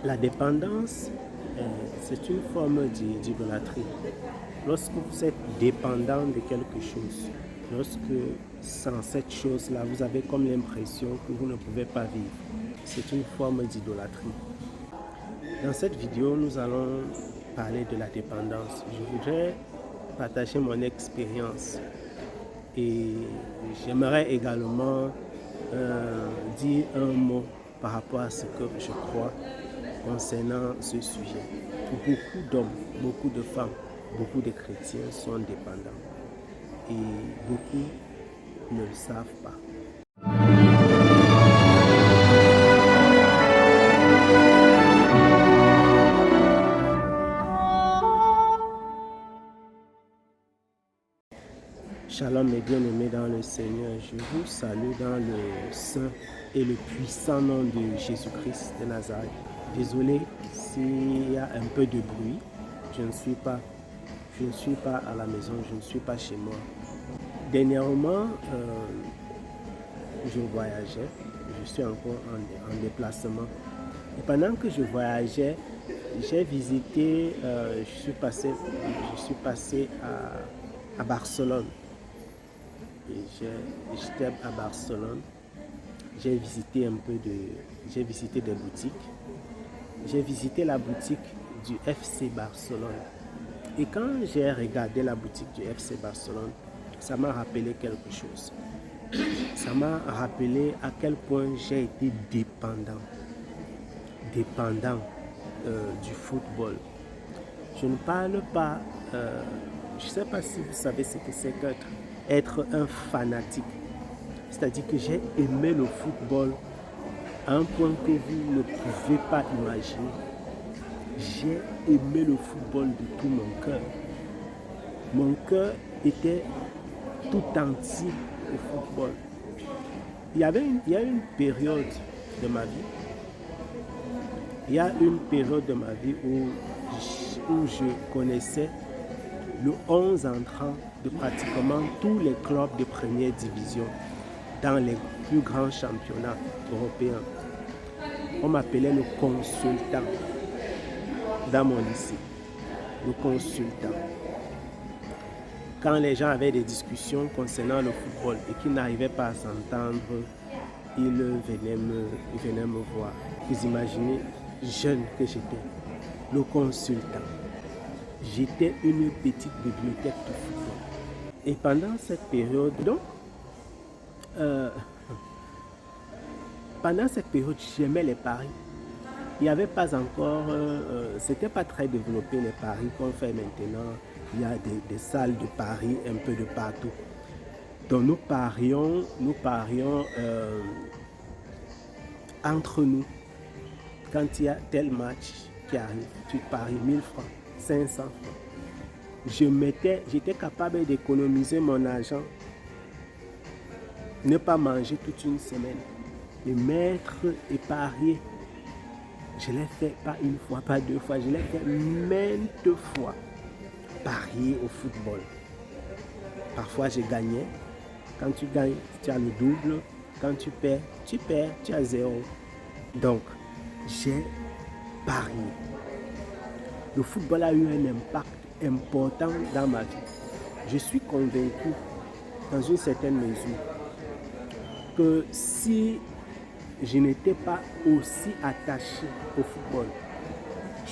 La dépendance, c'est une forme d'idolâtrie. Lorsque vous êtes dépendant de quelque chose, lorsque sans cette chose-là, vous avez comme l'impression que vous ne pouvez pas vivre, c'est une forme d'idolâtrie. Dans cette vidéo, nous allons parler de la dépendance. Je voudrais partager mon expérience et j'aimerais également dire un mot par rapport à ce que je crois concernant ce sujet. Beaucoup d'hommes, beaucoup de femmes, beaucoup de chrétiens sont dépendants et beaucoup ne le savent pas. Shalom mes bien-aimés dans le Seigneur, je vous salue dans le saint et le puissant nom de Jésus-Christ de Nazareth. Désolé s'il y a un peu de bruit, je ne suis pas à la maison, je ne suis pas chez moi. Dernièrement, je voyageais, je suis encore en déplacement. Et pendant que je voyageais, j'ai visité, je suis passé à Barcelone. J'étais à Barcelone, j'ai visité des boutiques. J'ai visité la boutique du FC Barcelone. Et quand j'ai regardé la boutique du FC Barcelone, ça m'a rappelé quelque chose. Ça m'a rappelé à quel point j'ai été dépendant du football. Je ne parle pas, je ne sais pas si vous savez ce que c'est qu'être un fanatique. C'est-à-dire que j'ai aimé le football à un point que vous ne pouvez pas imaginer. J'ai aimé le football de tout mon cœur. Mon cœur était tout entier au football. Il y a une période de ma vie. Il y a une période de ma vie où je connaissais le 11 entrant de pratiquement tous les clubs de première division dans les plus grands championnats européens. On m'appelait le consultant dans mon lycée. Le consultant. Quand les gens avaient des discussions concernant le football et qu'ils n'arrivaient pas à s'entendre, ils venaient me voir. Vous imaginez, jeune que j'étais, le consultant. J'étais une petite bibliothèque de football. Et pendant cette période, j'aimais les paris. Il n'y avait pas encore, c'était pas très développé les paris qu'on fait maintenant. Il y a des salles de paris un peu de partout. Donc nous parions entre nous. Quand il y a tel match qui arrive, tu paries 1000 francs, 500 francs. J'étais capable d'économiser mon argent, ne pas manger toute une semaine, me mettre et parier. Je l'ai fait pas une fois, pas deux fois, je l'ai fait maintes fois. Parier au football. Parfois, je gagnais. Quand tu gagnes, tu as le double. Quand tu perds, tu as zéro. Donc, j'ai parié. Le football a eu un impact important dans ma vie. Je suis convaincu, dans une certaine mesure, que si je n'étais pas aussi attaché au football,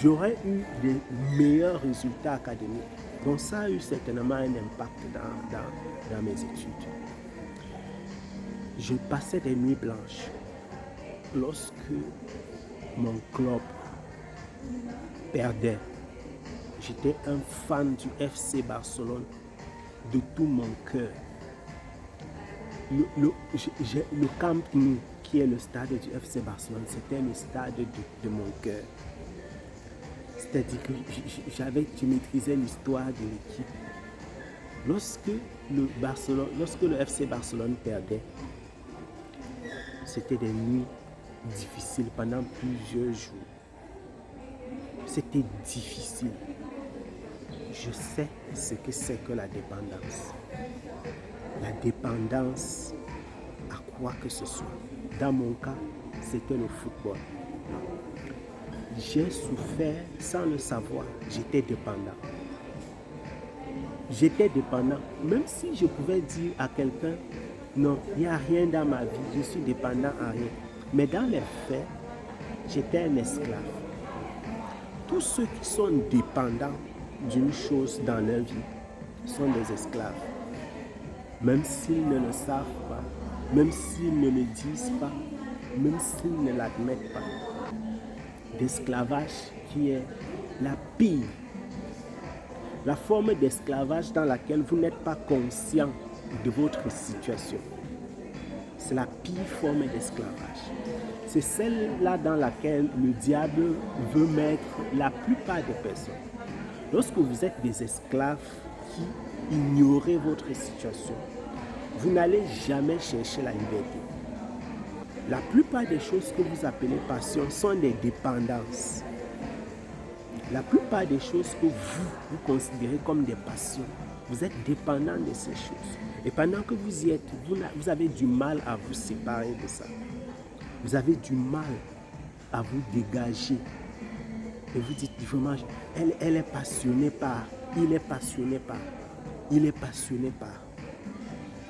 j'aurais eu des meilleurs résultats académiques. Donc ça a eu certainement un impact dans mes études. Je passais des nuits blanches lorsque mon club perdait. J'étais un fan du FC Barcelone de tout mon cœur. Le Camp Nou, qui est le stade du FC Barcelone, c'était le stade de mon cœur. C'est-à-dire que je maîtrisais l'histoire de l'équipe. Lorsque le FC Barcelone perdait, c'était des nuits difficiles pendant plusieurs jours. C'était difficile. Je sais ce que c'est que la dépendance. La dépendance à quoi que ce soit. Dans mon cas, c'était le football. j'ai souffert sans le savoir. J'étais dépendant. J'étais dépendant. Même si je pouvais dire à quelqu'un, non, il n'y a rien dans ma vie, je suis dépendant à rien. Mais dans les faits, j'étais un esclave. Tous ceux qui sont dépendants d'une chose dans leur vie sont des esclaves. Même s'ils ne le savent pas, même s'ils ne le disent pas, même s'ils ne l'admettent pas. D'esclavage qui est la pire. La forme d'esclavage dans laquelle vous n'êtes pas conscient de votre situation. C'est la pire forme d'esclavage. C'est celle-là dans laquelle le diable veut mettre la plupart des personnes. Lorsque vous êtes des esclaves qui ignorez votre situation, vous n'allez jamais chercher la liberté. La plupart des choses que vous appelez passion sont des dépendances. La plupart des choses que vous considérez comme des passions, vous êtes dépendant de ces choses. Et pendant que vous y êtes, vous avez du mal à vous séparer de ça. Vous avez du mal à vous dégager. Et vous dites vraiment, elle est passionnée par, il est passionné par, il est passionné par.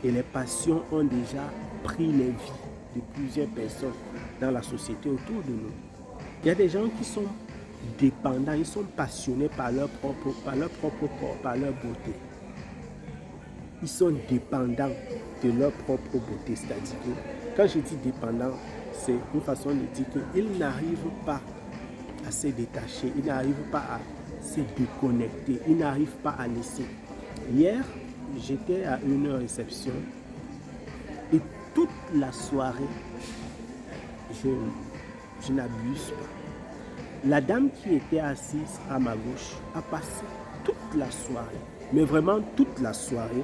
Et les passions ont déjà pris les vies de plusieurs personnes dans la société autour de nous. Il y a des gens qui sont dépendants, ils sont passionnés par leur propre corps, par leur beauté. Ils sont dépendants de leur propre beauté. C'est-à-dire que quand je dis dépendant, c'est une façon de dire qu'ils n'arrivent pas à se détacher, ils n'arrivent pas à se déconnecter, ils n'arrivent pas à laisser. Hier, j'étais à une réception et toute la soirée, je n'abuse pas. La dame qui était assise à ma gauche a passé toute la soirée, mais vraiment toute la soirée,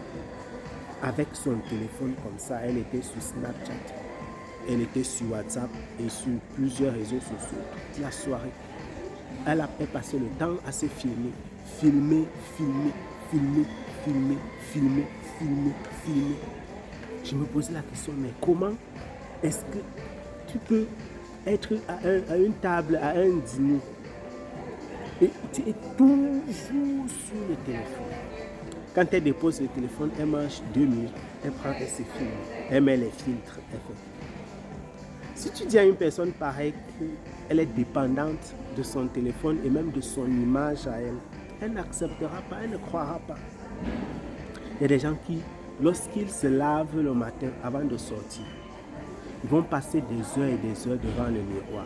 avec son téléphone comme ça. Elle était sur Snapchat, elle était sur WhatsApp et sur plusieurs réseaux sociaux toute la soirée. Elle a passé le temps à se filmer. Je me posais la question, mais comment est-ce que tu peux être à une table, à un dîner et tu es toujours sur le téléphone? Quand elle dépose le téléphone, elle mange 2 minutes, elle prend et se filme, elle met les filtres. Si tu dis à une personne pareille qu'elle est dépendante de son téléphone et même de son image à elle, elle n'acceptera pas, elle ne croira pas. Il y a des gens qui, lorsqu'ils se lavent le matin avant de sortir, ils vont passer des heures et des heures devant le miroir,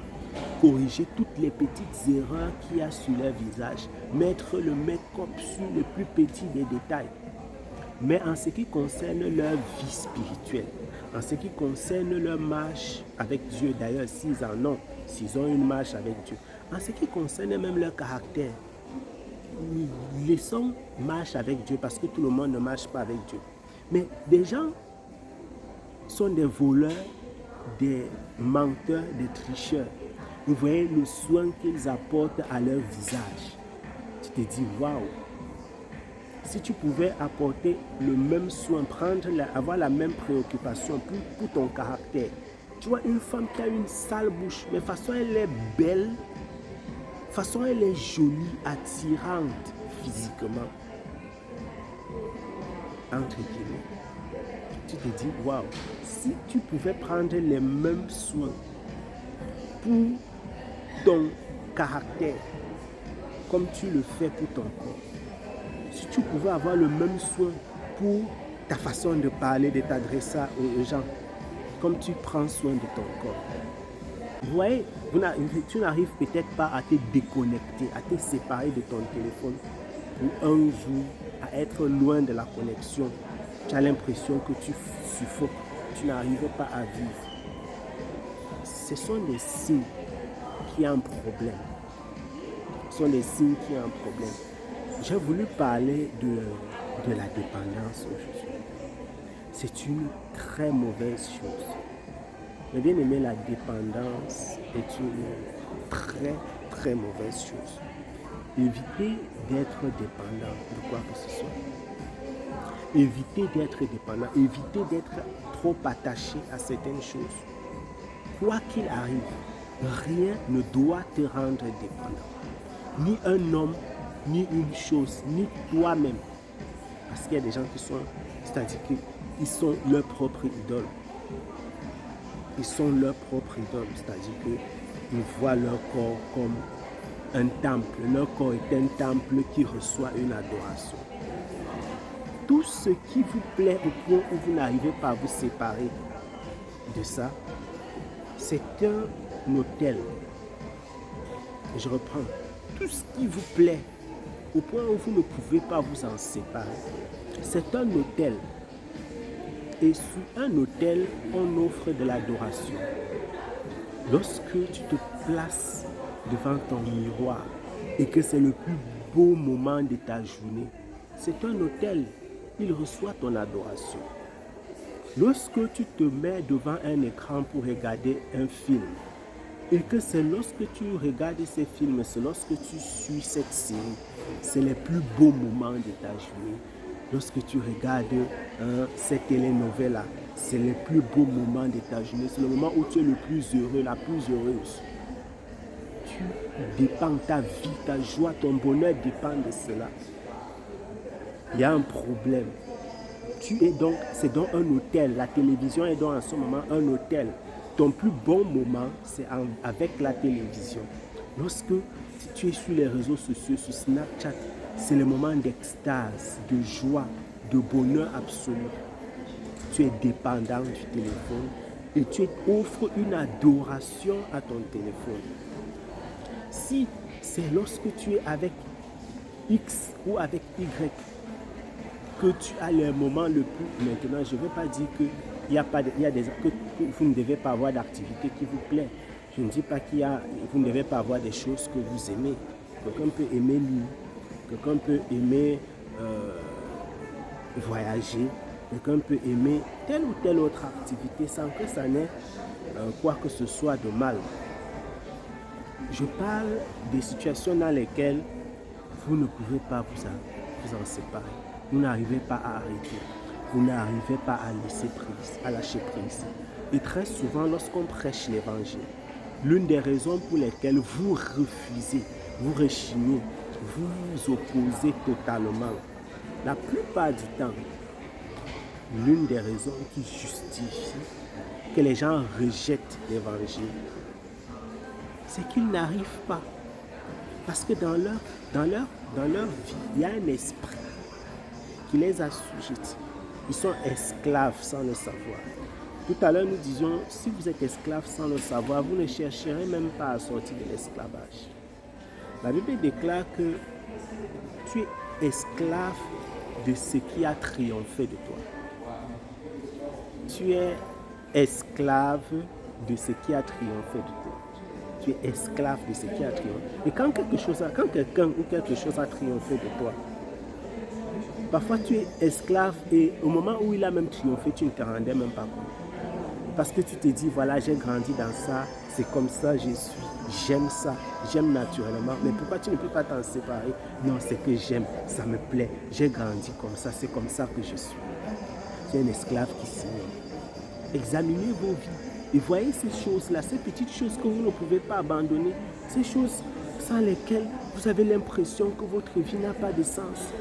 corriger toutes les petites erreurs qu'il y a sur leur visage, mettre le make-up sur le plus petit des détails. Mais en ce qui concerne leur vie spirituelle, en ce qui concerne leur marche avec Dieu, d'ailleurs s'ils en ont, s'ils ont une marche avec Dieu, en ce qui concerne même leur caractère, laissons marche avec Dieu parce que tout le monde ne marche pas avec Dieu. Mais des gens sont des voleurs, des menteurs, des tricheurs. Vous voyez le soin qu'ils apportent à leur visage. Tu te dis, waouh, si tu pouvais apporter le même soin, avoir la même préoccupation pour ton caractère. Tu vois une femme qui a une sale bouche, mais de toute façon elle est belle, de toute façon elle est jolie, attirante physiquement. Entre guillemets. Tu te dis, waouh, si tu pouvais prendre les mêmes soins pour ton caractère, comme tu le fais pour ton corps, si tu pouvais avoir le même soin pour ta façon de parler, de t'adresser aux gens, comme tu prends soin de ton corps. Vous voyez, tu n'arrives peut-être pas à te déconnecter, à te séparer de ton téléphone pour un jour, à être loin de la connexion. Tu as l'impression que tu suffoques, tu n'arrives pas à vivre. Ce sont des signes qu'il y a un problème. Ce sont des signes qu'il y a un problème. J'ai voulu parler de la dépendance aujourd'hui. C'est une très mauvaise chose. Mais bien aimé, la dépendance est une très très mauvaise chose. Évitez d'être dépendant de quoi que ce soit. Évitez d'être dépendant, évitez d'être trop attaché à certaines choses. Quoi qu'il arrive, Rien ne doit te rendre dépendant. Ni un homme, ni une chose, ni toi-même. Parce qu'il y a des gens qui sont, c'est-à-dire qu'ils sont leur propre idole. Ils sont leur propre idole, c'est-à-dire qu'ils voient leur corps comme un temple. Leur corps est un temple qui reçoit une adoration. Tout ce qui vous plaît au point où vous n'arrivez pas à vous séparer de ça, c'est un hôtel. Je reprends. Tout ce qui vous plaît au point où vous ne pouvez pas vous en séparer, c'est un hôtel. Et sur un hôtel, on offre de l'adoration. Lorsque tu te places devant ton miroir et que c'est le plus beau moment de ta journée, c'est un hôtel. Il reçoit ton adoration. Lorsque tu te mets devant un écran pour regarder un film, et que c'est lorsque tu regardes ces films, c'est lorsque tu suis cette série, c'est les plus beaux moments de ta journée. Lorsque tu regardes cette télénovela, c'est les plus beaux moments de ta journée. C'est le moment où tu es le plus heureux, la plus heureuse. Tu dépends, ta vie, ta joie, ton bonheur dépend de cela. Il y a un problème. C'est donc un hôtel. La télévision est donc en ce moment un hôtel. Ton plus bon moment, c'est avec la télévision. Lorsque tu es sur les réseaux sociaux, sur Snapchat, c'est le moment d'extase, de joie, de bonheur absolu. Tu es dépendant du téléphone et tu offres une adoration à ton téléphone. Si c'est lorsque tu es avec X ou avec Y, que tu as le moment le plus... Maintenant, je ne veux pas dire que vous ne devez pas avoir d'activité qui vous plaît. Je ne dis pas vous ne devez pas avoir des choses que vous aimez. Quelqu'un peut aimer lire, quelqu'un peut aimer voyager, quelqu'un peut aimer telle ou telle autre activité sans que ça n'ait quoi que ce soit de mal. Je parle des situations dans lesquelles vous ne pouvez pas vous en séparer. Vous n'arrivez pas à arrêter. Vous n'arrivez pas à laisser prise, à lâcher prise. Et très souvent, lorsqu'on prêche l'évangile, l'une des raisons pour lesquelles vous refusez, vous rechignez, vous vous opposez totalement, la plupart du temps, l'une des raisons qui justifie que les gens rejettent l'évangile, c'est qu'ils n'arrivent pas. Parce que dans leur vie, il y a un esprit qui les assujettit. Ils sont esclaves sans le savoir. Tout à l'heure, nous disions, si vous êtes esclave sans le savoir, vous ne chercherez même pas à sortir de l'esclavage. La Bible déclare que tu es esclave de ce qui a triomphé de toi. Tu es esclave de ce qui a triomphé de toi. Tu es esclave de ce qui a triomphé. Et quand quelqu'un ou quelque chose a triomphé de toi, parfois tu es esclave et au moment où il a même triomphé, tu ne te rendais même pas compte. Parce que tu te dis, voilà, j'ai grandi dans ça, c'est comme ça, je suis, j'aime ça, j'aime naturellement. Mais pourquoi tu ne peux pas t'en séparer? Non, c'est que j'aime, ça me plaît, j'ai grandi comme ça, c'est comme ça que je suis. Tu es un esclave qui s'ignore. Examinez vos vies et voyez ces choses-là, ces petites choses que vous ne pouvez pas abandonner, ces choses sans lesquelles vous avez l'impression que votre vie n'a pas de sens.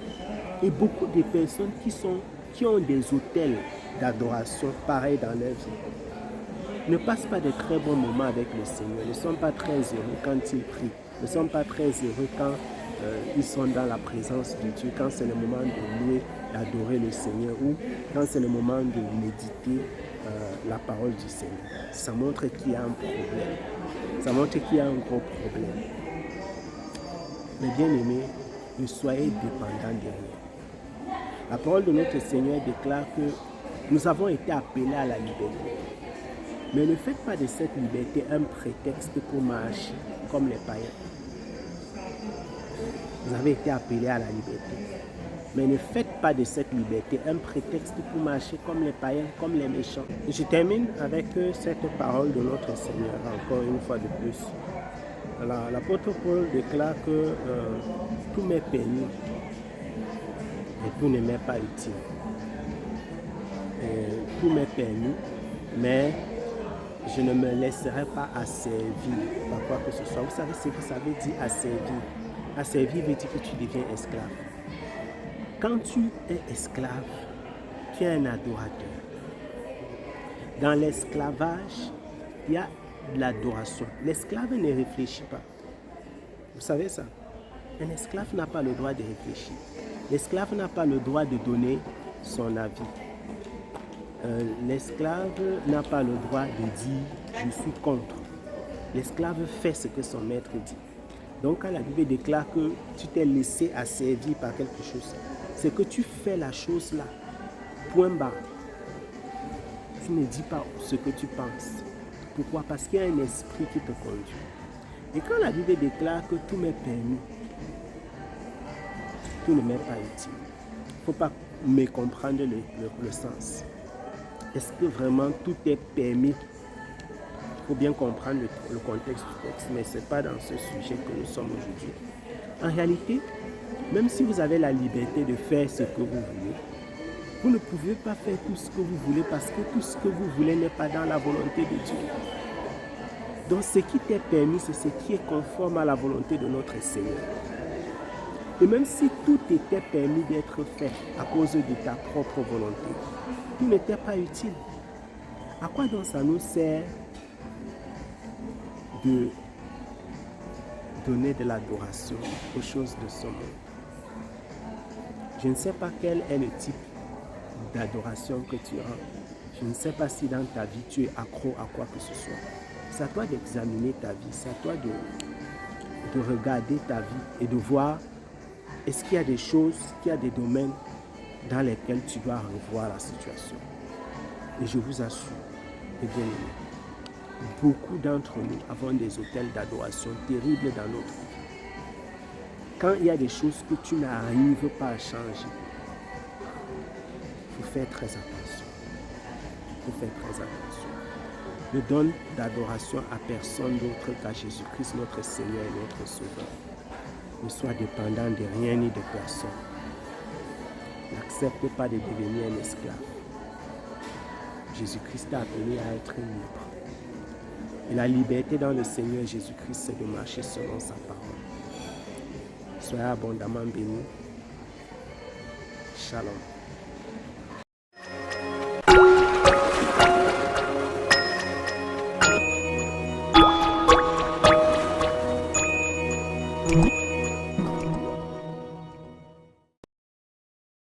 Et beaucoup de personnes qui ont des hôtels d'adoration pareils dans leur vie ne passent pas de très bons moments avec le Seigneur, ne sont pas très heureux quand ils prient, ne sont pas très heureux quand ils sont dans la présence de Dieu, quand c'est le moment de louer, d'adorer le Seigneur ou quand c'est le moment de méditer la parole du Seigneur. Ça montre qu'il y a un problème. Ça montre qu'il y a un gros problème. Mais bien aimés, ne soyez dépendants de rien. La parole de notre Seigneur déclare que nous avons été appelés à la liberté. Mais ne faites pas de cette liberté un prétexte pour marcher comme les païens. Vous avez été appelés à la liberté. Mais ne faites pas de cette liberté un prétexte pour marcher comme les païens, comme les méchants. Je termine avec cette parole de notre Seigneur, encore une fois de plus. L'apôtre Paul déclare que tout m'est permis et tout ne m'est pas utile. Tout m'est permis, mais je ne me laisserai pas asservir par quoi que ce soit. Vous savez ce que ça veut dire asservir? Asservir veut dire que tu deviens esclave. Quand tu es esclave, tu es un adorateur. Dans l'esclavage, il y a de l'adoration. L'esclave ne réfléchit pas. Vous savez ça? Un esclave n'a pas le droit de réfléchir. L'esclave n'a pas le droit de donner son avis. L'esclave n'a pas le droit de dire « je suis contre ». L'esclave fait ce que son maître dit. Donc quand la Bible déclare que tu t'es laissé asservir par quelque chose, c'est que tu fais la chose là, point barre. Tu ne dis pas ce que tu penses. Pourquoi? Parce qu'il y a un esprit qui te conduit. Et quand la Bible déclare que tout m'est permis, tout ne m'est pas utile. Il ne faut pas mécomprendre le sens. Est-ce que vraiment tout est permis? Il faut bien comprendre le contexte du texte, mais ce n'est pas dans ce sujet que nous sommes aujourd'hui. En réalité, même si vous avez la liberté de faire ce que vous voulez, vous ne pouvez pas faire tout ce que vous voulez parce que tout ce que vous voulez n'est pas dans la volonté de Dieu. Donc ce qui t'est permis, c'est ce qui est conforme à la volonté de notre Seigneur. Et même si tout était permis d'être fait à cause de ta propre volonté, tout n'était pas utile. À quoi donc ça nous sert de donner de l'adoration aux choses de ce monde? Je ne sais pas quel est le type d'adoration que tu as. Je ne sais pas si dans ta vie tu es accro à quoi que ce soit. C'est à toi d'examiner ta vie, c'est à toi de regarder ta vie et de voir est-ce qu'il y a des choses, qu'il y a des domaines dans lesquels tu dois revoir la situation. Et je vous assure, et bien aimé, beaucoup d'entre nous avons des hôtels d'adoration terribles dans notre vie. Quand il y a des choses que tu n'arrives pas à changer, il faut faire très attention. Il faut faire très attention. Ne donne d'adoration à personne d'autre qu'à Jésus-Christ, notre Seigneur et notre Sauveur. Ne sois dépendant de rien ni de personne. N'accepte pas de devenir un esclave. Jésus-Christ t'a appelé à être libre. Et la liberté dans le Seigneur Jésus-Christ, c'est de marcher selon sa parole. Soyez abondamment bénis. Shalom.